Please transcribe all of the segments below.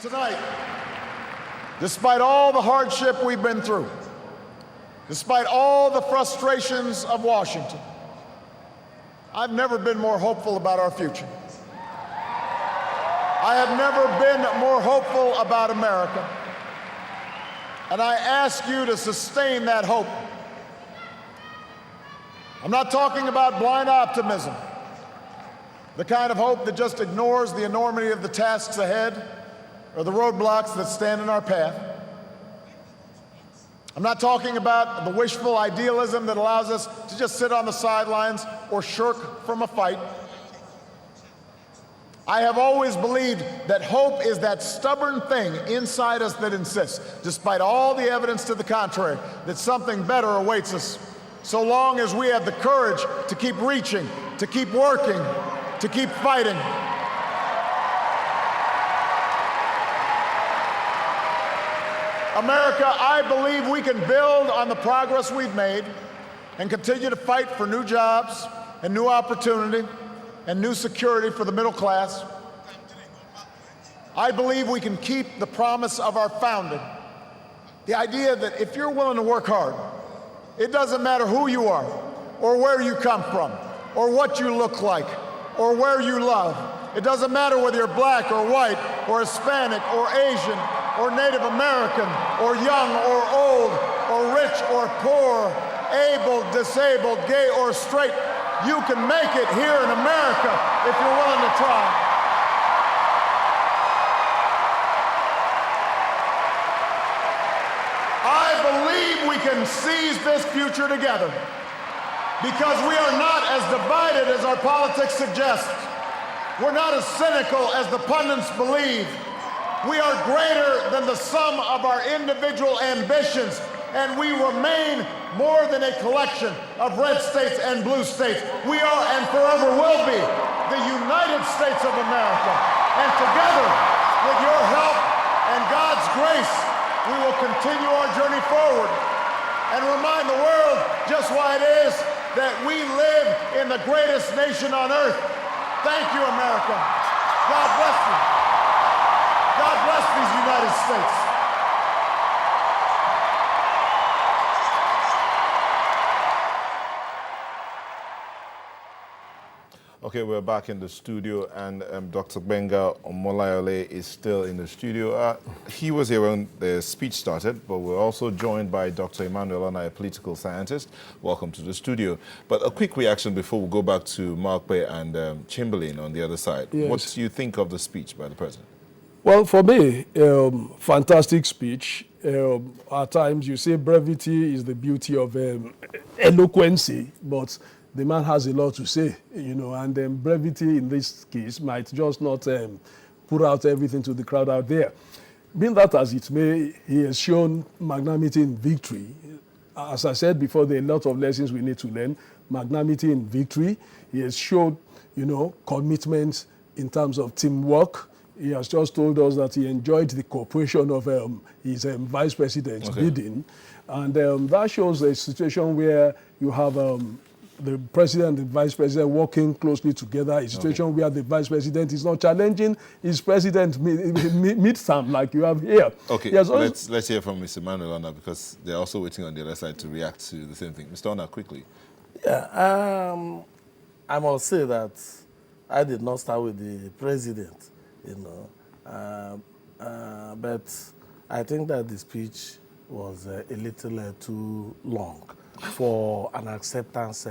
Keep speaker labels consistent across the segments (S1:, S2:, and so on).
S1: Tonight, despite all the hardship we've been through, despite all the frustrations of Washington, I've never been more hopeful about our future. I have never been more hopeful about America. And I ask you to sustain that hope. I'm not talking about blind optimism, the kind of hope that just ignores the enormity of the tasks ahead or the roadblocks that stand in our path. I'm not talking about the wishful idealism that allows us to just sit on the sidelines or shirk from a fight. I have always believed that hope is that stubborn thing inside us that insists, despite all the evidence to the contrary, that something better awaits us, so long as we have the courage to keep reaching, to keep working, to keep fighting. America, I believe we can build on the progress we've made and continue to fight for new jobs and new opportunity and new security for the middle class. I believe we can keep the promise of our founding, the idea that if you're willing to work hard, it doesn't matter who you are or where you come from or what you look like or where you love. It doesn't matter whether you're black or white or Hispanic or Asian or Native American, or young or old, or rich or poor, able, disabled, gay or straight. You can make it here in America if you're willing to try. I believe we can seize this future together because we are not as divided as our politics suggests. We're not as cynical as the pundits believe. We are greater than the sum of our individual ambitions, and we remain more than a collection of red states and blue states. We are and forever will be the United States of America. And together, with your help and God's grace, we will continue our journey forward and remind the world just why it is that we live in the greatest nation on earth. Thank you, America. God bless you. God bless these United States.
S2: Okay, we're back in the studio, and Dr. Gbenga Omolayole is still in the studio. He was here when the speech started, but we're also joined by Dr. Emmanuel Ona, a political scientist. Welcome to the studio. But a quick reaction before we go back to Markpe and Chamberlain on the other side. Yes. What do you think of the speech by the president?
S3: Well, for me, fantastic speech. At times you say brevity is the beauty of eloquency, but the man has a lot to say, you know, and brevity in this case might just not put out everything to the crowd out there. Being that as it may, he has shown magnanimity in victory. As I said before, there are a lot of lessons we need to learn. Magnanimity in victory. He has showed, you know, commitment in terms of teamwork. He has just told us that he enjoyed the cooperation of his vice president's bidding. And that shows a situation where you have the president and vice president working closely together, a situation where the vice president is not challenging his president mid-term like you have here.
S2: Okay, let's hear from Mr. Emmanuel Ona, because they're also waiting on the other side to react to the same thing. Mr. Ona, quickly.
S4: Yeah, I must say that I did not start with the president, you know, but I think that the speech was a little too long for an acceptance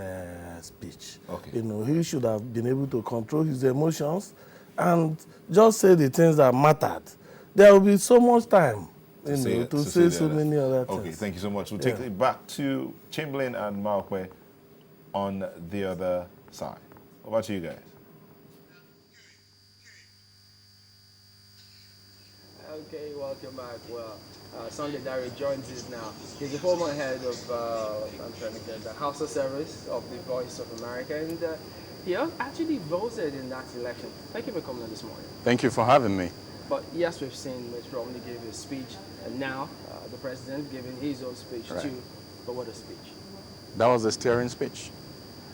S4: speech. Okay. You know, he should have been able to control his emotions and just say the things that mattered. There will be so much time to say so many other things.
S2: Okay, thank you so much. We'll take it back to Chamberlain and Markpe on the other side. What about you guys?
S5: Okay, welcome back. Well, Sunday Dari joins us now. He's the former head of the House of Service of the Voice of America, and he actually voted in that election. Thank you for coming on this morning.
S6: Thank you for having me.
S5: But yes, we've seen Mitt Romney give his speech, and now the president giving his own speech too. But what a speech.
S6: That was a steering speech.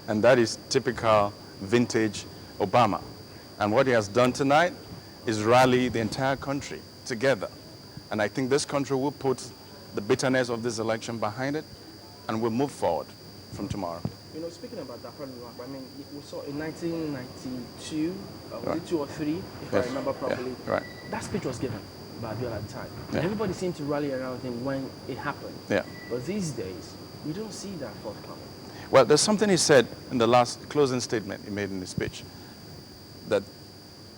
S6: And that is typical vintage Obama. And what he has done tonight is rally the entire country together. And I think this country will put the bitterness of this election behind it and will move forward from tomorrow.
S5: You know, speaking about that, I mean, we saw in 1992, was it 2 or 3, if I remember properly.
S6: Yeah, right.
S5: That speech was given by Abiola at the time.
S6: Yeah.
S5: Everybody seemed to rally around him when it happened.
S6: Yeah.
S5: But these days, we don't see that forthcoming.
S6: Well, there's something he said in the last closing statement he made in his speech, that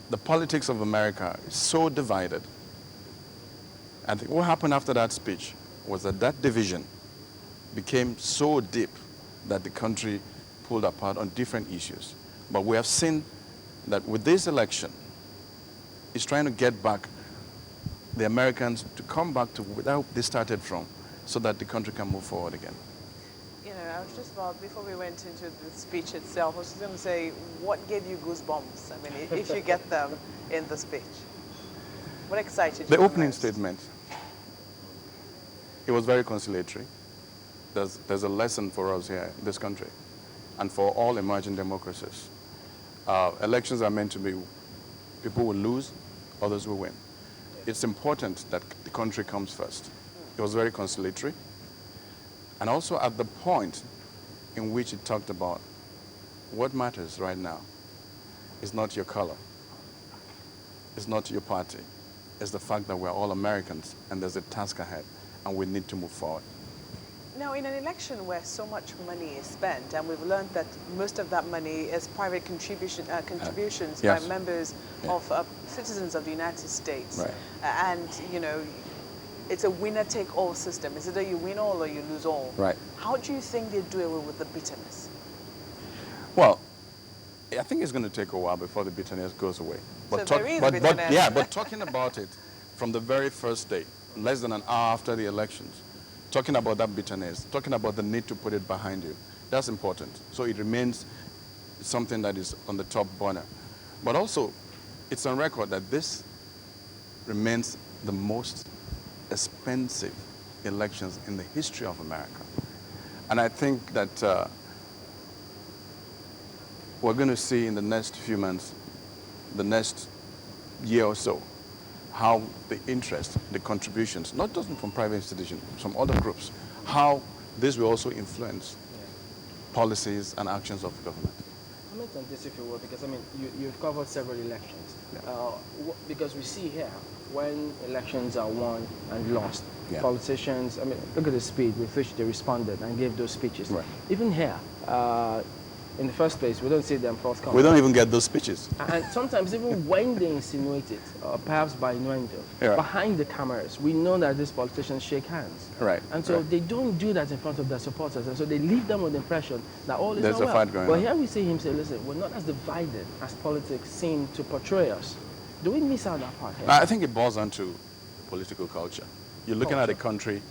S6: the politics of America is so divided. I think what happened after that speech was that that division became so deep that the country pulled apart on different issues. But we have seen that with this election, he's trying to get back the Americans to come back to where they started from so that the country can move forward again.
S7: You know, I was just about, before we went into the speech itself, I was just going to say, what gave you goosebumps? I mean, if you get them in the speech. What excited you
S6: The opening
S7: most?
S6: statement, it was very conciliatory. There's a lesson for us here in this country and for all emerging democracies. Elections are meant to be, people will lose, others will win. It's important that the country comes first. It was very conciliatory. And also at the point in which it talked about what matters right now is not your color, it's not your party, it's the fact that we're all Americans and there's a task ahead and we need to move forward.
S7: Now, in an election where so much money is spent, and we've learned that most of that money is private contributions
S6: yes.
S7: by members of citizens of the United States,
S6: Right.
S7: And, you know, it's a winner-take-all system. It's either you win all or you lose all.
S6: Right.
S7: How do you think they do away with the bitterness?
S6: Well, I think it's going to take a while before the bitterness goes away.
S7: So there is bitterness.
S6: Yeah, but talking about it from the very first day, less than an hour after the elections, talking about that bitterness, talking about the need to put it behind you, that's important. So it remains something that is on the top burner. But also, it's on record that this remains the most expensive elections in the history of America. And I think that we're going to see in the next few months, the next year or so, how the interest, the contributions, not just from private institutions, from other groups, how this will also influence policies and actions of the government.
S5: Comment on this, if you will, because I mean, you've covered several elections.
S6: Yeah.
S5: Because we see here, when elections are won and lost,
S6: Yeah.
S5: politicians, I mean, look at the speed with which they responded and gave those speeches.
S6: Right.
S5: Even here, in the first place, we don't see them forthcoming.
S6: We don't even get those speeches.
S5: And sometimes even when they insinuate it, perhaps by innuendo,
S6: Yeah.
S5: behind the cameras, we know that these politicians shake hands.
S6: Right,
S5: And so
S6: right.
S5: they don't do that in front of their supporters. And so they leave them with the impression that all is
S6: There's
S5: not
S6: a
S5: well.
S6: fight going
S5: But
S6: on.
S5: here we see him say, listen, we're not as divided as politics seem to portray us. Do we miss out that part here?
S6: I think it boils down to political culture. You're looking at a country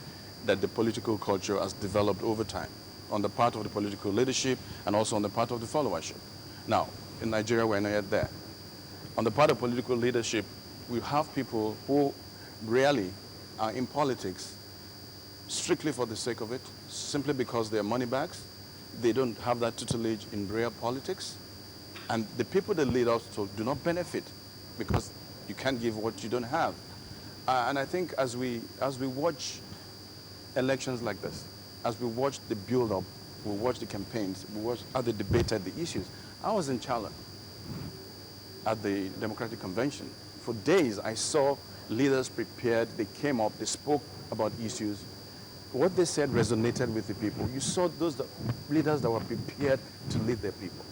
S6: that the political culture has developed over time on the part of the political leadership and also on the part of the followership. Now, in Nigeria, we're not yet there. On the part of political leadership, we have people who really are in politics strictly for the sake of it, simply because they're money bags. They don't have that tutelage in real politics. And the people that lead also do not benefit because you can't give what you don't have. And I think as we watch elections like this, as we watch the build-up, we watch the campaigns, we watch how they debated the issues. I was in Charlotte at the Democratic Convention. For days, I saw leaders prepared, they came up, they spoke about issues. What they said resonated with the people. You saw those leaders that were prepared to lead their people.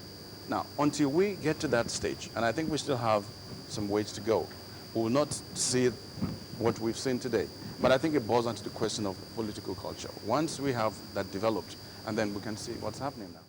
S6: Now, until we get to that stage, and I think we still have some ways to go, we will not see what we've seen today. But I think it boils down to the question of political culture. Once we have that developed, and then we can see what's happening now.